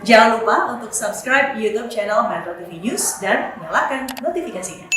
Jangan lupa untuk subscribe YouTube channel Metro TV News dan nyalakan notifikasinya.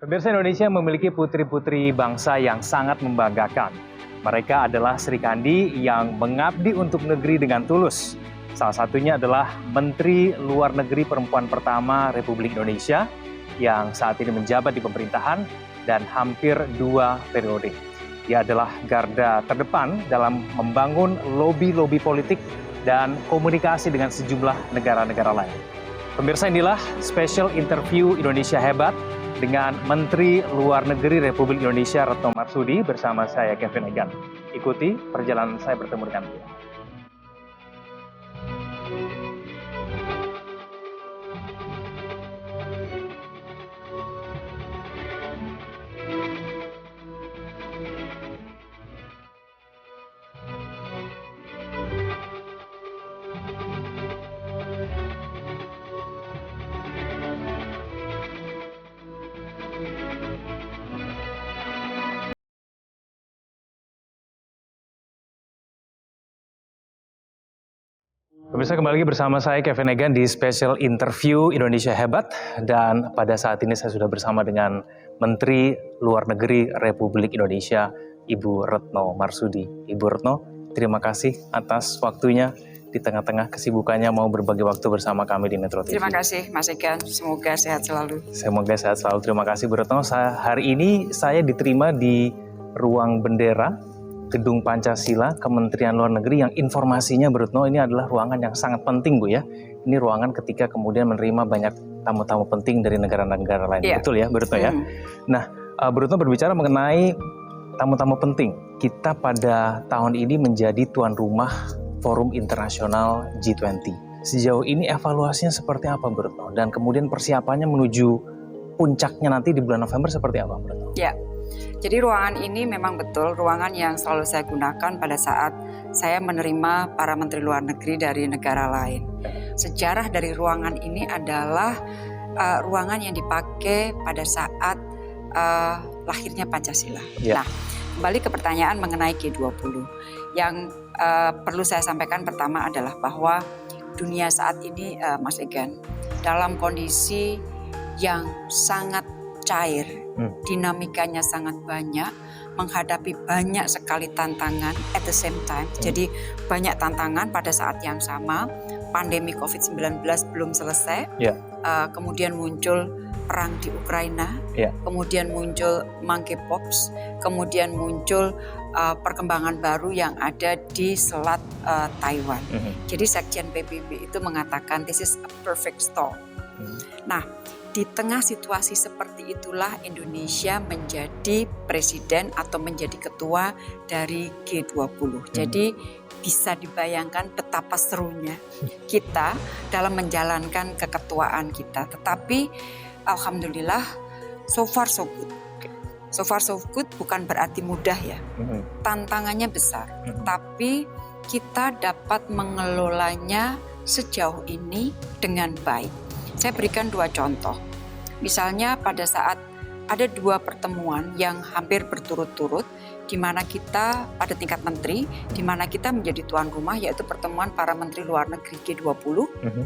Pemirsa, Indonesia memiliki putri-putri bangsa yang sangat membanggakan. Mereka adalah Sri Kandi yang mengabdi untuk negeri dengan tulus. Salah satunya adalah Menteri Luar Negeri perempuan pertama Republik Indonesia yang saat ini menjabat di pemerintahan dan hampir 2 periode. Dia adalah garda terdepan dalam membangun lobi-lobi politik dan komunikasi dengan sejumlah negara-negara lain. Pemirsa, inilah special interview Indonesia Hebat dengan Menteri Luar Negeri Republik Indonesia Retno Marsudi bersama saya Kevin Egan. Ikuti perjalanan saya bertemu dengan beliau. Pemirsa, kembali lagi bersama saya Kevin Egan di special interview Indonesia Hebat, dan pada saat ini saya sudah bersama dengan Menteri Luar Negeri Republik Indonesia, Ibu Retno Marsudi. Ibu Retno, terima kasih atas waktunya di tengah-tengah kesibukannya mau berbagi waktu bersama kami di Metro TV. Terima kasih Mas Egan, semoga sehat selalu. Semoga sehat selalu. Terima kasih Bu Retno. Hari ini saya diterima di Ruang Bendera Gedung Pancasila Kementerian Luar Negeri yang informasinya Bu Retno ini adalah ruangan yang sangat penting Bu ya. Ini ruangan ketika kemudian menerima banyak tamu-tamu penting dari negara-negara lain. Yeah. Betul ya Bu Retno ya. Nah, Bu Retno berbicara mengenai tamu-tamu penting. Kita pada tahun ini menjadi tuan rumah Forum Internasional G20. Sejauh ini evaluasinya seperti apa Bu Retno? Dan kemudian persiapannya menuju puncaknya nanti di bulan November seperti apa Bu Retno? Ya. Jadi ruangan ini memang betul ruangan yang selalu saya gunakan pada saat saya menerima para menteri luar negeri dari negara lain. Sejarah dari ruangan ini adalah ruangan yang dipakai pada saat lahirnya Pancasila. Ya. Nah, kembali ke pertanyaan mengenai G20. Yang perlu saya sampaikan pertama adalah bahwa dunia saat ini, Mas Egan, dalam kondisi yang sangat cair, dinamikanya sangat banyak, menghadapi banyak sekali tantangan at the same time. Jadi banyak tantangan pada saat yang sama. Pandemi COVID-19 belum selesai, kemudian muncul perang di Ukraina, kemudian muncul monkeypox, kemudian muncul perkembangan baru yang ada di Selat Taiwan. Jadi Sekjen PBB itu mengatakan this is a perfect storm. Nah, di tengah situasi seperti itulah Indonesia menjadi presiden atau menjadi ketua dari G20. Jadi bisa dibayangkan betapa serunya kita dalam menjalankan keketuaan kita. Tetapi alhamdulillah so far so good. So far so good bukan berarti mudah ya. Tantangannya besar. Tetapi kita dapat mengelolanya sejauh ini dengan baik. Saya berikan 2 contoh. Misalnya pada saat ada 2 pertemuan yang hampir berturut-turut, di mana kita pada tingkat menteri, di mana kita menjadi tuan rumah, yaitu pertemuan para menteri luar negeri G20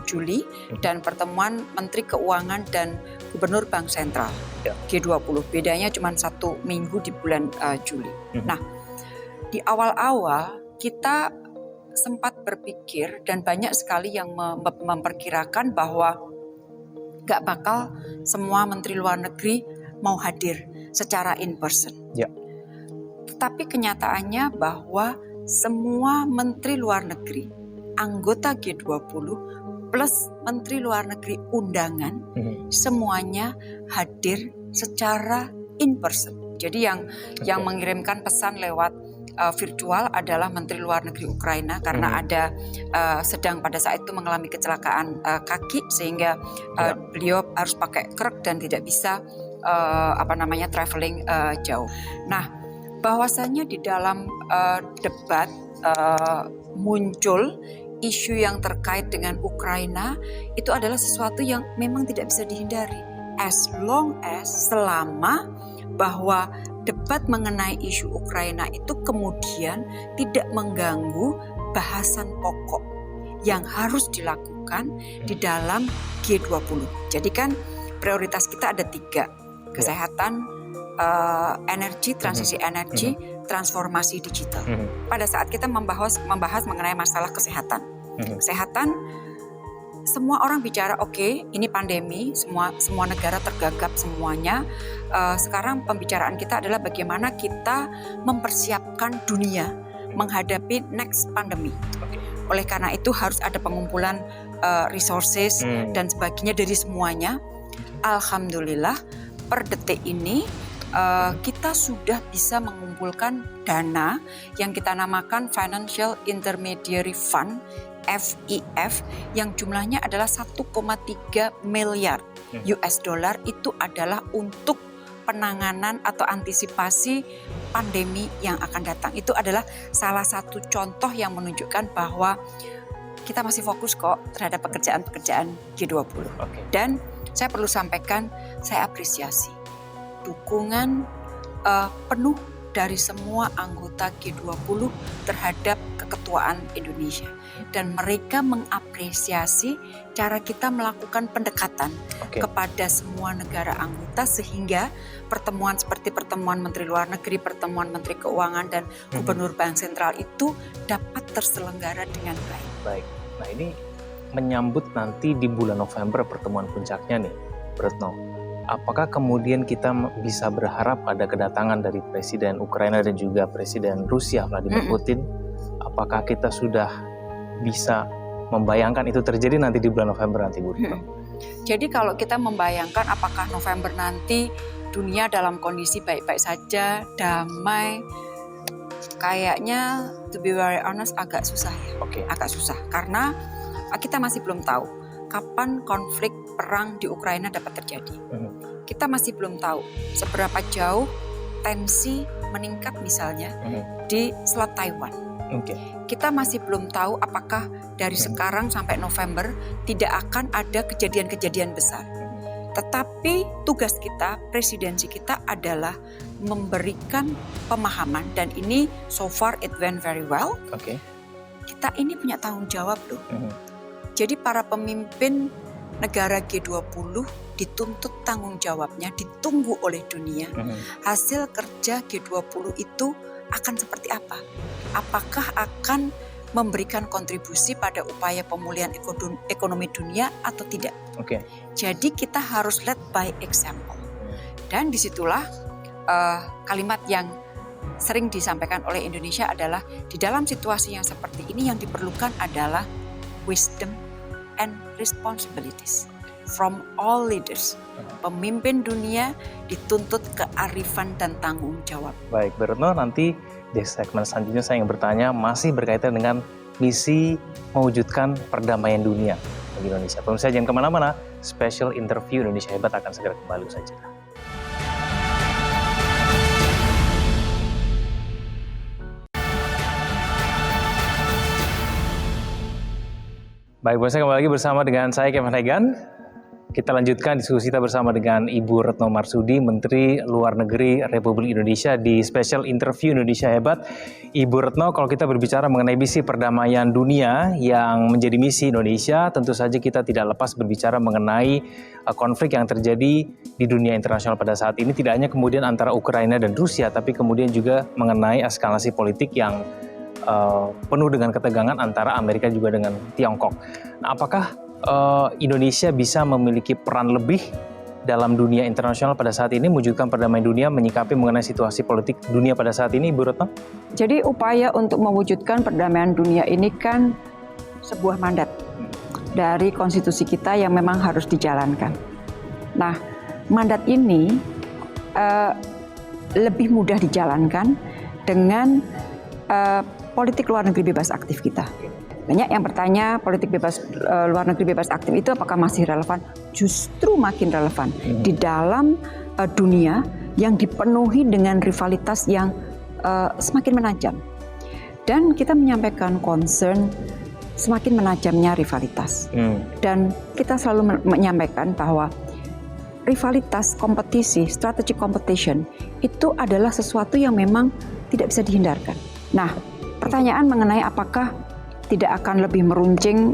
Juli, dan pertemuan menteri keuangan dan gubernur bank sentral G20. Bedanya cuma 1 minggu di bulan Juli. Nah, di awal-awal kita sempat berpikir dan banyak sekali yang memperkirakan bahwa gak bakal semua menteri luar negeri mau hadir secara in person. Tetapi kenyataannya bahwa semua menteri luar negeri, anggota G20 plus menteri luar negeri undangan, semuanya hadir secara in person. Jadi yang mengirimkan pesan lewat virtual adalah Menteri Luar Negeri Ukraina karena ada sedang pada saat itu mengalami kecelakaan kaki sehingga beliau harus pakai kruk dan tidak bisa traveling jauh. Nah, bahwasanya di dalam debat muncul isu yang terkait dengan Ukraina itu adalah sesuatu yang memang tidak bisa dihindari. Selama bahwa debat mengenai isu Ukraina itu kemudian tidak mengganggu bahasan pokok yang harus dilakukan di dalam G20. Jadi kan prioritas kita ada 3, kesehatan, energi, transisi energi, transformasi digital. Pada saat kita membahas mengenai masalah kesehatan, semua orang bicara oke, ini pandemi, semua negara tergagap semuanya. Sekarang pembicaraan kita adalah bagaimana kita mempersiapkan dunia menghadapi next pandemi. Oleh karena itu harus ada pengumpulan resources dan sebagainya dari semuanya. Alhamdulillah per detik ini kita sudah bisa mengumpulkan dana yang kita namakan Financial Intermediary Fund FIF yang jumlahnya adalah 1,3 miliar US dollar. Itu adalah untuk penanganan atau antisipasi pandemi yang akan datang. Itu adalah salah satu contoh yang menunjukkan bahwa kita masih fokus kok terhadap pekerjaan-pekerjaan G20. Dan saya perlu sampaikan, saya apresiasi dukungan penuh dari semua anggota G20 terhadap keketuaan Indonesia. Dan mereka mengapresiasi cara kita melakukan pendekatan kepada semua negara anggota sehingga pertemuan seperti pertemuan Menteri Luar Negeri, pertemuan Menteri Keuangan dan Gubernur Bank Sentral itu dapat terselenggara dengan baik. Nah ini menyambut nanti di bulan November pertemuan puncaknya nih, Bu Retno. Apakah kemudian kita bisa berharap ada kedatangan dari Presiden Ukraina dan juga Presiden Rusia Vladimir Putin? Apakah kita sudah bisa membayangkan itu terjadi nanti di bulan November nanti, Bu Retno? Jadi kalau kita membayangkan apakah November nanti dunia dalam kondisi baik-baik saja, damai, kayaknya to be very honest agak susah ya. Agak susah karena kita masih belum tahu kapan konflik perang di Ukraina dapat terjadi. Kita masih belum tahu seberapa jauh tensi meningkat misalnya di Selat Taiwan. Kita masih belum tahu apakah dari sekarang sampai November tidak akan ada kejadian-kejadian besar. Tetapi tugas kita, presidensi kita adalah memberikan pemahaman dan ini so far it went very well. Kita ini punya tanggung jawab loh. Jadi para pemimpin negara G20 dituntut tanggung jawabnya, ditunggu oleh dunia. Hasil kerja G20 itu akan seperti apa? Apakah akan memberikan kontribusi pada upaya pemulihan ekonomi dunia atau tidak? Jadi kita harus lead by example. Dan disitulah kalimat yang sering disampaikan oleh Indonesia adalah di dalam situasi yang seperti ini yang diperlukan adalah wisdom and responsibilities from all leaders. Pemimpin dunia dituntut kearifan dan tanggung jawab. Baik, Bu Retno, nanti di segmen selanjutnya saya ingin bertanya masih berkaitan dengan misi mewujudkan perdamaian dunia bagi Indonesia. Pemirsa jangan kemana-mana, special interview Indonesia Hebat akan segera kembali saja. Baik, pemirsa, kembali lagi bersama dengan saya Kevin Hagan. Kita lanjutkan diskusi kita bersama dengan Ibu Retno Marsudi, Menteri Luar Negeri Republik Indonesia di Special Interview Indonesia Hebat. Ibu Retno, kalau kita berbicara mengenai misi perdamaian dunia yang menjadi misi Indonesia, tentu saja kita tidak lepas berbicara mengenai konflik yang terjadi di dunia internasional pada saat ini. Tidak hanya kemudian antara Ukraina dan Rusia, tapi kemudian juga mengenai eskalasi politik yang penuh dengan ketegangan antara Amerika juga dengan Tiongkok. Nah, apakah Indonesia bisa memiliki peran lebih dalam dunia internasional pada saat ini, mewujudkan perdamaian dunia, menyikapi mengenai situasi politik dunia pada saat ini, Ibu Retno? Jadi upaya untuk mewujudkan perdamaian dunia ini kan sebuah mandat dari konstitusi kita yang memang harus dijalankan. Nah, mandat ini lebih mudah dijalankan dengan politik luar negeri bebas aktif kita. Banyak yang bertanya politik bebas luar negeri bebas aktif itu apakah masih relevan? Justru makin relevan di dalam dunia yang dipenuhi dengan rivalitas yang semakin menajam. Dan kita menyampaikan concern semakin menajamnya rivalitas. Dan kita selalu menyampaikan bahwa rivalitas, kompetisi, strategic competition itu adalah sesuatu yang memang tidak bisa dihindarkan. Nah, pertanyaan mengenai apakah tidak akan lebih meruncing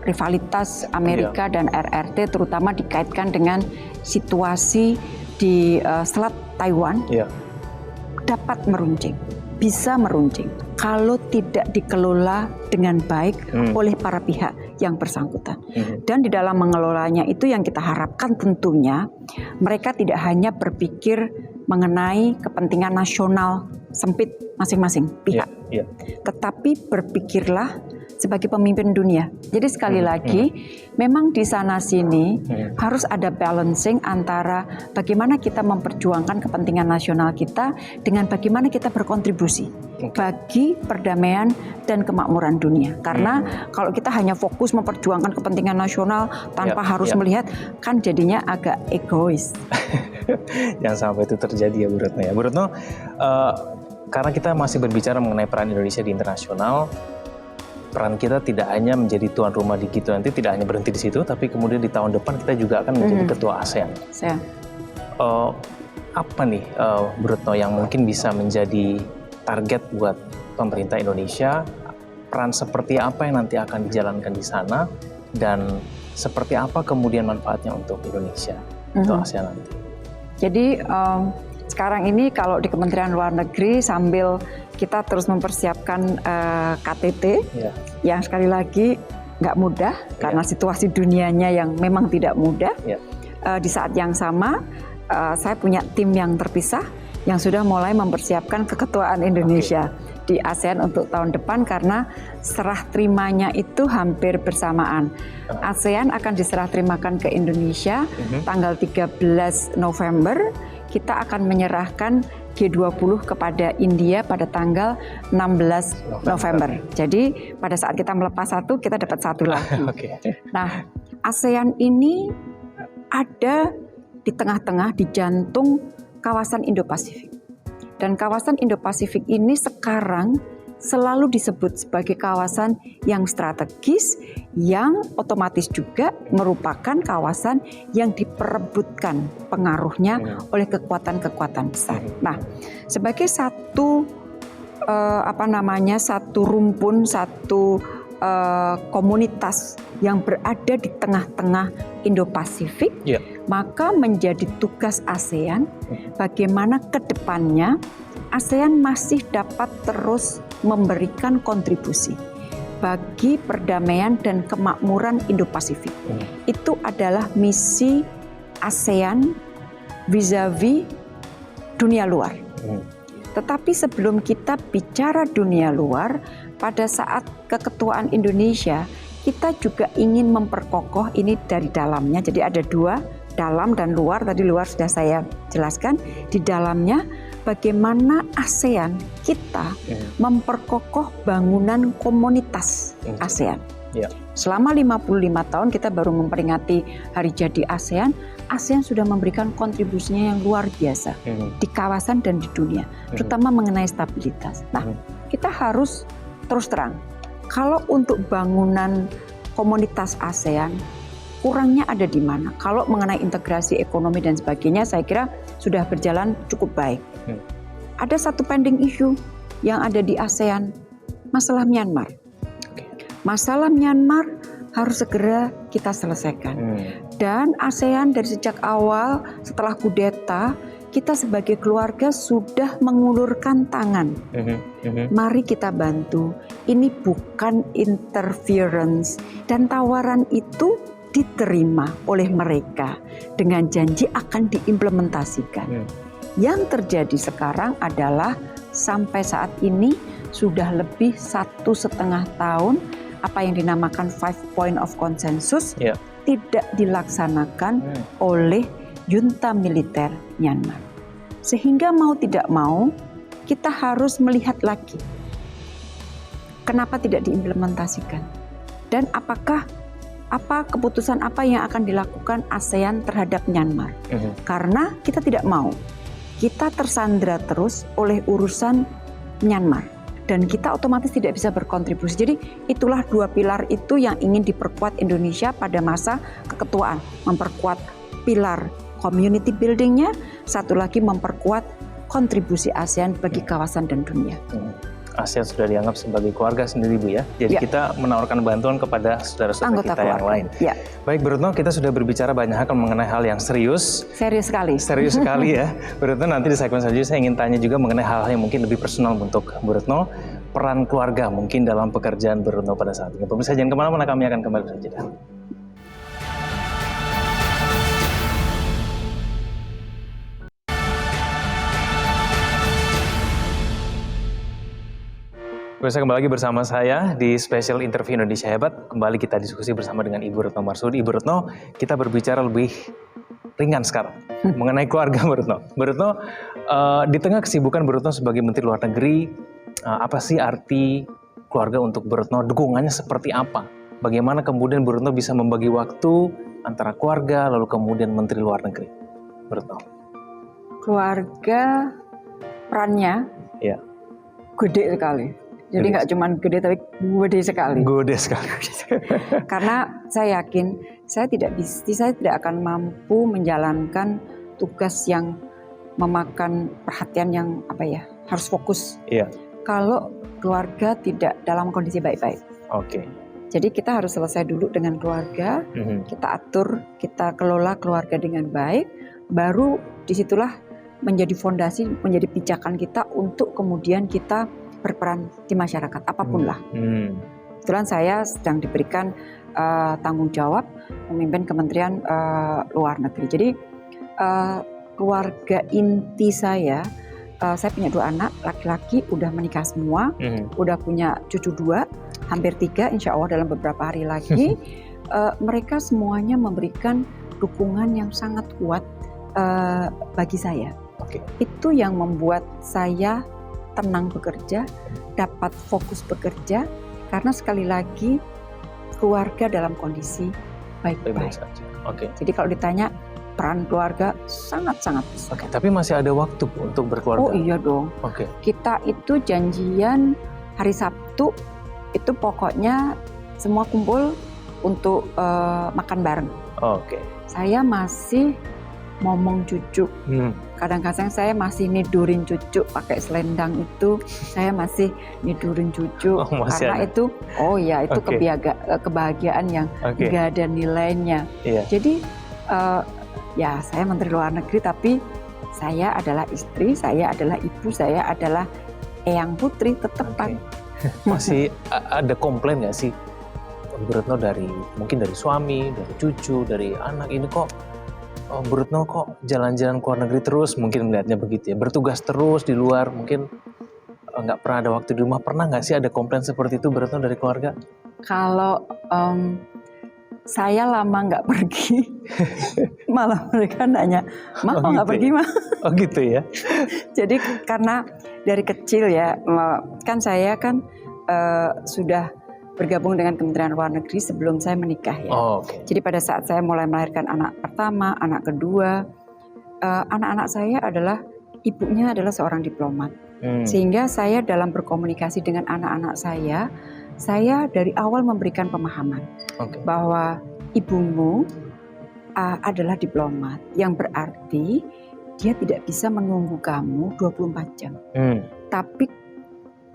rivalitas Amerika dan RRT, terutama dikaitkan dengan situasi di Selat Taiwan, dapat meruncing, bisa meruncing kalau tidak dikelola dengan baik oleh para pihak yang bersangkutan. Dan di dalam mengelolanya itu yang kita harapkan tentunya mereka tidak hanya berpikir mengenai kepentingan nasional sempit masing-masing pihak, tetapi berpikirlah sebagai pemimpin dunia. Jadi sekali lagi, memang di sana sini harus ada balancing antara bagaimana kita memperjuangkan kepentingan nasional kita dengan bagaimana kita berkontribusi bagi perdamaian dan kemakmuran dunia. Karena kalau kita hanya fokus memperjuangkan kepentingan nasional tanpa harus melihat, kan jadinya agak egois. Jangan sampai itu terjadi ya Bu Retno ya. Bu Retno, karena kita masih berbicara mengenai peran Indonesia di internasional, peran kita tidak hanya menjadi tuan rumah di G20, tidak hanya berhenti di situ, tapi kemudian di tahun depan kita juga akan menjadi ketua ASEAN. Apa nih Bu Retno yang mungkin bisa menjadi target buat pemerintah Indonesia? Peran seperti apa yang nanti akan dijalankan di sana, dan seperti apa kemudian manfaatnya untuk Indonesia untuk ASEAN nanti? Jadi sekarang ini kalau di Kementerian Luar Negeri sambil kita terus mempersiapkan KTT yang sekali lagi nggak mudah karena situasi dunianya yang memang tidak mudah. Di saat yang sama saya punya tim yang terpisah yang sudah mulai mempersiapkan keketuaan Indonesia di ASEAN untuk tahun depan, karena serah terimanya itu hampir bersamaan. ASEAN akan diserah terimakan ke Indonesia tanggal 13 November. Kita akan menyerahkan G20 kepada India pada tanggal 16 November. Jadi pada saat kita melepas satu, kita dapat satu lagi. Nah, ASEAN ini ada di tengah-tengah, di jantung kawasan Indo-Pasifik. Dan kawasan Indo-Pasifik ini sekarang selalu disebut sebagai kawasan yang strategis, yang otomatis juga merupakan kawasan yang diperebutkan pengaruhnya oleh kekuatan-kekuatan besar. Nah, sebagai satu satu rumpun, satu komunitas yang berada di tengah-tengah Indo-Pasifik, maka menjadi tugas ASEAN bagaimana ke depannya ASEAN masih dapat terus memberikan kontribusi bagi perdamaian dan kemakmuran Indo-Pasifik. Itu adalah misi ASEAN vis-a-vis dunia luar. Tetapi sebelum kita bicara dunia luar, pada saat keketuaan Indonesia, kita juga ingin memperkokoh ini dari dalamnya. Jadi ada dua, dalam dan luar. Tadi luar sudah saya jelaskan. Di dalamnya bagaimana ASEAN kita memperkokoh bangunan komunitas ASEAN. Selama 55 tahun kita baru memperingati hari jadi ASEAN. ASEAN sudah memberikan kontribusinya yang luar biasa di kawasan dan di dunia, terutama mengenai stabilitas. Nah, kita harus terus terang, kalau untuk bangunan komunitas ASEAN, kurangnya ada di mana? Kalau mengenai integrasi ekonomi dan sebagainya, saya kira sudah berjalan cukup baik. Ada satu pending issue yang ada di ASEAN, masalah Myanmar. Masalah Myanmar harus segera kita selesaikan. Dan ASEAN dari sejak awal setelah kudeta, kita sebagai keluarga sudah mengulurkan tangan. Mari kita bantu. Ini bukan interference, dan tawaran itu diterima oleh mereka dengan janji akan diimplementasikan. Yang terjadi sekarang adalah sampai saat ini sudah lebih 1,5 tahun apa yang dinamakan 5 point of consensus tidak dilaksanakan oleh junta militer Myanmar. Sehingga mau tidak mau kita harus melihat lagi kenapa tidak diimplementasikan, dan apa keputusan apa yang akan dilakukan ASEAN terhadap Myanmar. Karena kita tidak mau kita tersandra terus oleh urusan Myanmar dan kita otomatis tidak bisa berkontribusi. Jadi itulah dua pilar itu yang ingin diperkuat Indonesia pada masa keketuaan, memperkuat pilar community building-nya, satu lagi memperkuat kontribusi ASEAN bagi kawasan dan dunia. ASEAN sudah dianggap sebagai keluarga sendiri, Bu, ya. Jadi kita menawarkan bantuan kepada saudara-saudara kita yang lain. Ya. Baik, Bu Retno, kita sudah berbicara banyak hal mengenai hal yang serius. Serius sekali. Serius sekali ya. Bu Retno, nanti di segmen selanjutnya saya ingin tanya juga mengenai hal-hal yang mungkin lebih personal untuk Bu Retno. Peran keluarga mungkin dalam pekerjaan Bu Retno pada saat ini. Pemirsa jangan kemana-mana, kami akan kembali saja. Pemirsa, kembali lagi bersama saya di Special Interview Indonesia Hebat. Kembali kita diskusi bersama dengan Ibu Retno Marsudi. Ibu Retno, kita berbicara lebih ringan sekarang mengenai keluarga Bu Retno. Bu Retno, di tengah kesibukan Bu Retno sebagai Menteri Luar Negeri, apa sih arti keluarga untuk Bu Retno? Dukungannya seperti apa? Bagaimana kemudian Bu Retno bisa membagi waktu antara keluarga lalu kemudian Menteri Luar Negeri? Bu Retno. Keluarga perannya gede sekali. Jadi nggak cuma gede tapi gede sekali. Gede sekali. Karena saya yakin saya tidak akan mampu menjalankan tugas yang memakan perhatian yang harus fokus. Iya. Kalau keluarga tidak dalam kondisi baik-baik. Oke. Jadi kita harus selesai dulu dengan keluarga, kita atur, kita kelola keluarga dengan baik, baru disitulah menjadi fondasi, menjadi pijakan kita untuk kemudian kita berperan di masyarakat, apapun lah. Kebetulan saya sedang diberikan tanggung jawab memimpin Kementerian Luar Negeri. Jadi keluarga inti saya punya 2 anak, laki-laki, udah menikah semua, udah punya cucu 2, hampir 3, insya Allah dalam beberapa hari lagi. Mereka semuanya memberikan dukungan yang sangat kuat bagi saya. Itu yang membuat saya tenang bekerja, dapat fokus bekerja, karena sekali lagi keluarga dalam kondisi baik-baik. Jadi kalau ditanya peran keluarga sangat-sangat besar. Tapi masih ada waktu untuk berkeluarga? Oh iya dong. Kita itu janjian hari Sabtu, itu pokoknya semua kumpul untuk makan bareng. Saya masih ngomong cucu. Kadang-kadang saya masih nidurin cucu pakai selendang itu, saya masih nidurin cucu karena itu kebahagiaan yang nggak ada nilainya. Jadi saya Menteri Luar Negeri, tapi saya adalah istri, saya adalah ibu, saya adalah eyang putri, tetap kan. Masih ada komplain nggak sih Bu Retno mungkin dari suami, dari cucu, dari anak, ini kok Bu Retno kok jalan-jalan ke luar negeri terus, mungkin melihatnya begitu ya, bertugas terus di luar, mungkin nggak pernah ada waktu di rumah. Pernah nggak sih ada komplain seperti itu Bu Retno dari keluarga? Kalau saya lama nggak pergi, malah mereka nanya, "Ma, kok nggak pergi, Ma?" Oh gitu ya? Jadi karena dari kecil ya, kan saya sudah bergabung dengan Kementerian Luar Negeri sebelum saya menikah ya. Jadi pada saat saya mulai melahirkan anak pertama, anak kedua, anak-anak saya ibunya adalah seorang diplomat. Sehingga saya dalam berkomunikasi dengan anak-anak saya dari awal memberikan pemahaman bahwa ibumu adalah diplomat, yang berarti dia tidak bisa menunggu kamu 24 jam. Tapi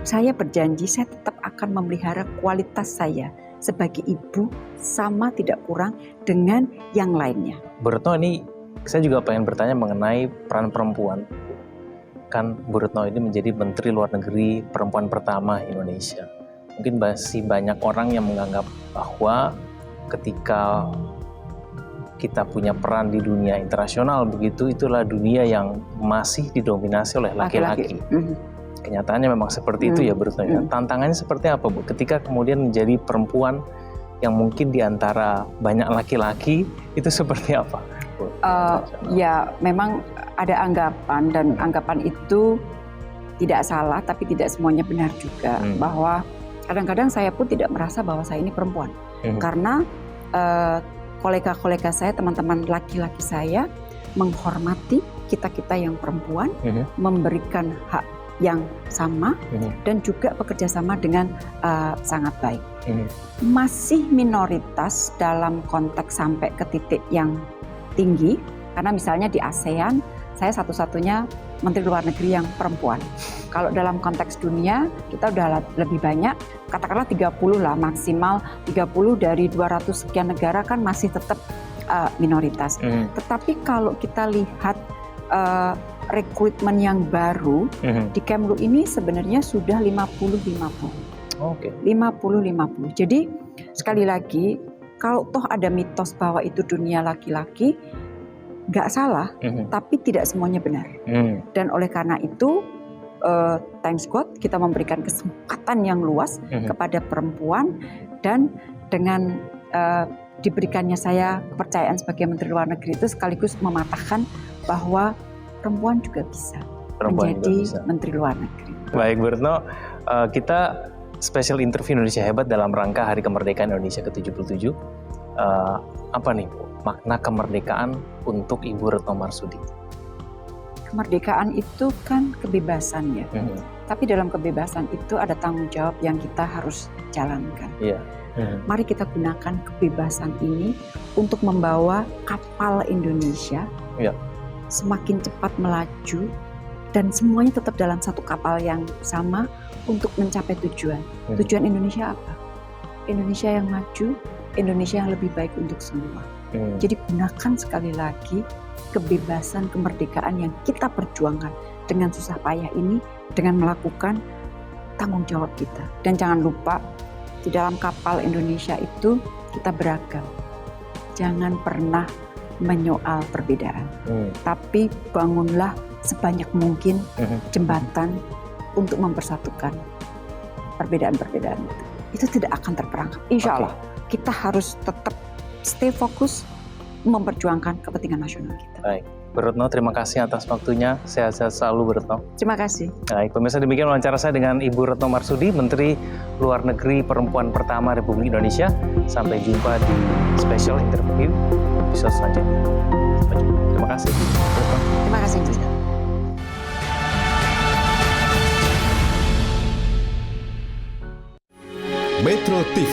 saya berjanji saya tetap akan memelihara kualitas saya sebagai ibu sama tidak kurang dengan yang lainnya. Bu Retno, ini saya juga pengen bertanya mengenai peran perempuan. Kan Bu Retno ini menjadi Menteri Luar Negeri perempuan pertama Indonesia. Mungkin masih banyak orang yang menganggap bahwa ketika kita punya peran di dunia internasional begitu, itulah dunia yang masih didominasi oleh laki-laki. Kenyataannya memang seperti itu ya Bu Retno. Tantangannya seperti apa Bu? Ketika kemudian menjadi perempuan yang mungkin di antara banyak laki-laki, itu seperti apa? Ya memang ada anggapan, dan anggapan itu tidak salah tapi tidak semuanya benar juga. Bahwa kadang-kadang saya pun tidak merasa bahwa saya ini perempuan. Karena kolega-kolega saya, teman-teman laki-laki saya menghormati kita-kita yang perempuan, memberikan hak yang sama, dan juga bekerja sama dengan sangat baik. Masih minoritas dalam konteks sampai ke titik yang tinggi, karena misalnya di ASEAN, saya satu-satunya Menteri Luar Negeri yang perempuan. Kalau dalam konteks dunia, kita udah lebih banyak, katakanlah 30 lah, maksimal 30 dari 200 sekian negara kan masih tetap minoritas. Tetapi kalau kita lihat rekrutmen yang baru di Kemlu ini sebenarnya sudah 50-50. Oke. 50-50. Jadi sekali lagi, kalau toh ada mitos bahwa itu dunia laki-laki, nggak salah, tapi tidak semuanya benar. Dan oleh karena itu, thanks God, kita memberikan kesempatan yang luas kepada perempuan, dan dengan diberikannya saya kepercayaan sebagai Menteri Luar Negeri itu sekaligus mematahkan bahwa perempuan juga bisa menjadi Menteri Luar Negeri. Baik, Bu Retno, kita special interview Indonesia Hebat dalam rangka Hari Kemerdekaan Indonesia ke-77. Apa nih, Bu, makna kemerdekaan untuk Ibu Retno Marsudi? Kemerdekaan itu kan kebebasan ya. Tapi dalam kebebasan itu ada tanggung jawab yang kita harus jalankan. Mari kita gunakan kebebasan ini untuk membawa kapal Indonesia semakin cepat melaju, dan semuanya tetap dalam satu kapal yang sama untuk mencapai tujuan. Tujuan Indonesia apa? Indonesia yang maju, Indonesia yang lebih baik untuk semua. Jadi gunakan sekali lagi kebebasan, kemerdekaan yang kita perjuangkan dengan susah payah ini dengan melakukan tanggung jawab kita. Dan jangan lupa, di dalam kapal Indonesia itu kita beragam. Jangan pernah menyoal perbedaan, tapi bangunlah sebanyak mungkin jembatan untuk mempersatukan perbedaan-perbedaan itu. Itu tidak akan terperangkap. Insya Allah kita harus tetap stay fokus memperjuangkan kepentingan nasional kita. Baik, Bu Retno, terima kasih atas waktunya. Sehat-sehat selalu, Bu Retno. Terima kasih. Baik, pemirsa, demikian wawancara saya dengan Ibu Retno Marsudi, Menteri Luar Negeri perempuan pertama Republik Indonesia. Sampai jumpa di special interview episode selanjutnya. Sampai jumpa. Terima kasih, Bu Retno. Terima kasih juga. Metro TV,